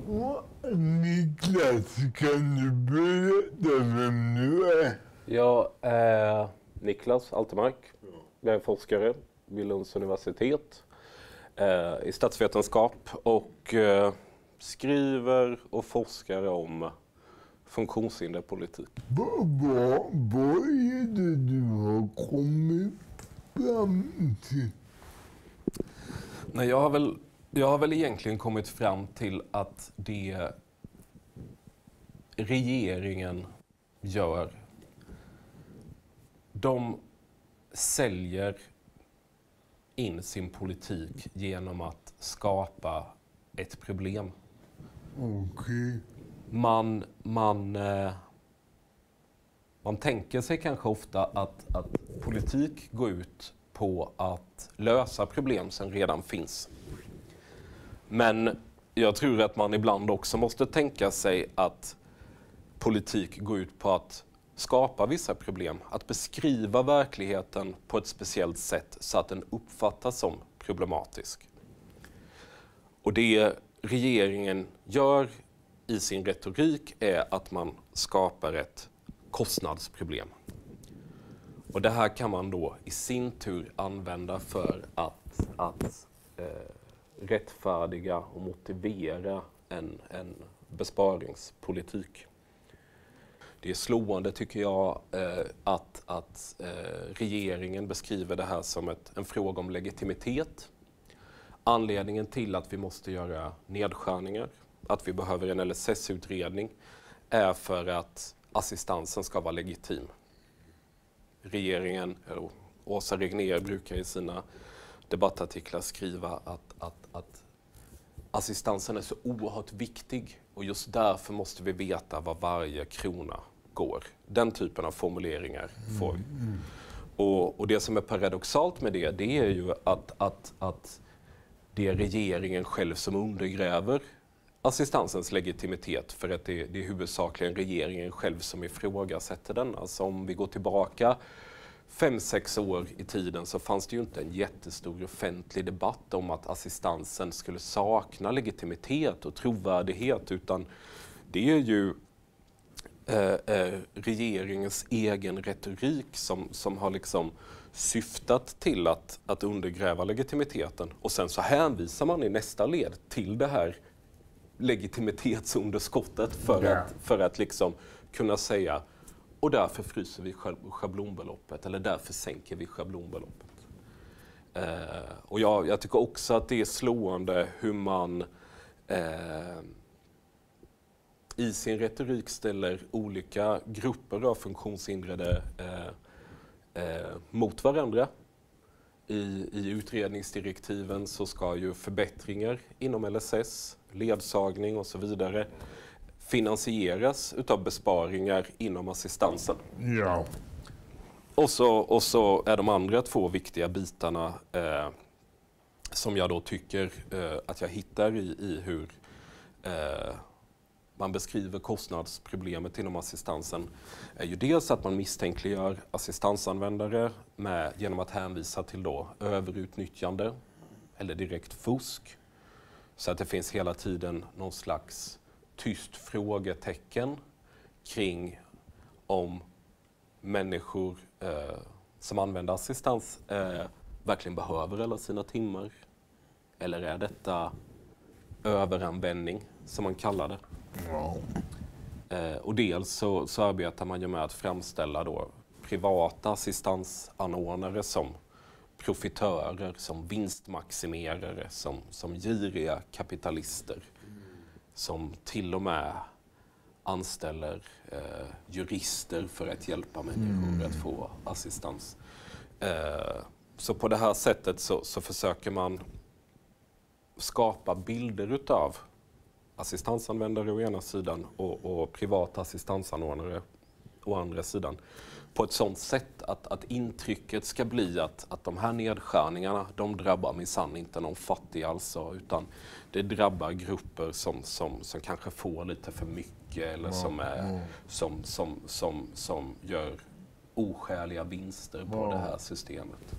Niklas, kan du berätta vem du är? Jag är Niklas Altermark. Jag är forskare vid Lunds universitet i statsvetenskap och skriver och forskar om funktionshinderpolitik. Vad är det du har kommit fram till? Nej, jag har väl egentligen kommit fram till att det regeringen gör, de säljer in sin politik genom att skapa ett problem. Okej. Man tänker sig kanske ofta att politik går ut på att lösa problem som redan finns. Men jag tror att man ibland också måste tänka sig att politik går ut på att skapa vissa problem. Att beskriva verkligheten på ett speciellt sätt så att den uppfattas som problematisk. Och det regeringen gör i sin retorik är att man skapar ett kostnadsproblem. Och det här kan man då i sin tur använda för att rättfärdiga och motivera en besparingspolitik. Det är slående tycker jag att regeringen beskriver det här som en fråga om legitimitet. Anledningen till att vi måste göra nedskärningar, att vi behöver en LSS-utredning, är för att assistansen ska vara legitim. Regeringen, eller Åsa Regnér brukar i sina debattartiklar skriva att assistansen är så oerhört viktig och just därför måste vi veta vad varje krona går. Den typen av formuleringar får vi. Och det som är paradoxalt med det är ju att det är regeringen själv som undergräver assistansens legitimitet, för att det är huvudsakligen regeringen själv som ifrågasätter den. Alltså om vi går tillbaka 5-6 år i tiden så fanns det ju inte en jättestor offentlig debatt om att assistansen skulle sakna legitimitet och trovärdighet, utan det är ju regeringens egen retorik som har liksom syftat till att undergräva legitimiteten. Och sen så hänvisar man i nästa led till det här legitimitetsunderskottet för att liksom kunna säga, och därför fryser vi schablonbeloppet eller därför sänker vi schablonbeloppet. Och jag tycker också att det är slående hur man i sin retorik ställer olika grupper av funktionshindrade mot varandra. I utredningsdirektiven så ska ju förbättringar inom LSS, ledsagning och så vidare finansieras utav besparingar inom assistansen. Ja. Och så är de andra två viktiga bitarna som jag då tycker att jag hittar i hur man beskriver kostnadsproblemet inom assistansen, är ju dels att man misstänkliggör assistansanvändare genom att hänvisa till då överutnyttjande eller direkt fusk. Så att det finns hela tiden någon slags tyst frågetecken kring om människor som använder assistans verkligen behöver alla sina timmar. Eller är detta överanvändning som man kallar det. Wow. Och dels så arbetar man ju med att framställa då privata assistansanordnare som profitörer, som vinstmaximerare, som giriga kapitalister. Som till och med anställer jurister för att hjälpa människor att få assistans. Så på det här sättet så försöker man skapa bilder utav assistansanvändare å ena sidan och privata assistansanordnare å andra sidan. På ett sådant sätt att intrycket ska bli att de här nedskärningarna, de drabbar minsann inte någon fattig alltså, utan det drabbar grupper som kanske får lite för mycket eller som gör oskäliga vinster på det här systemet.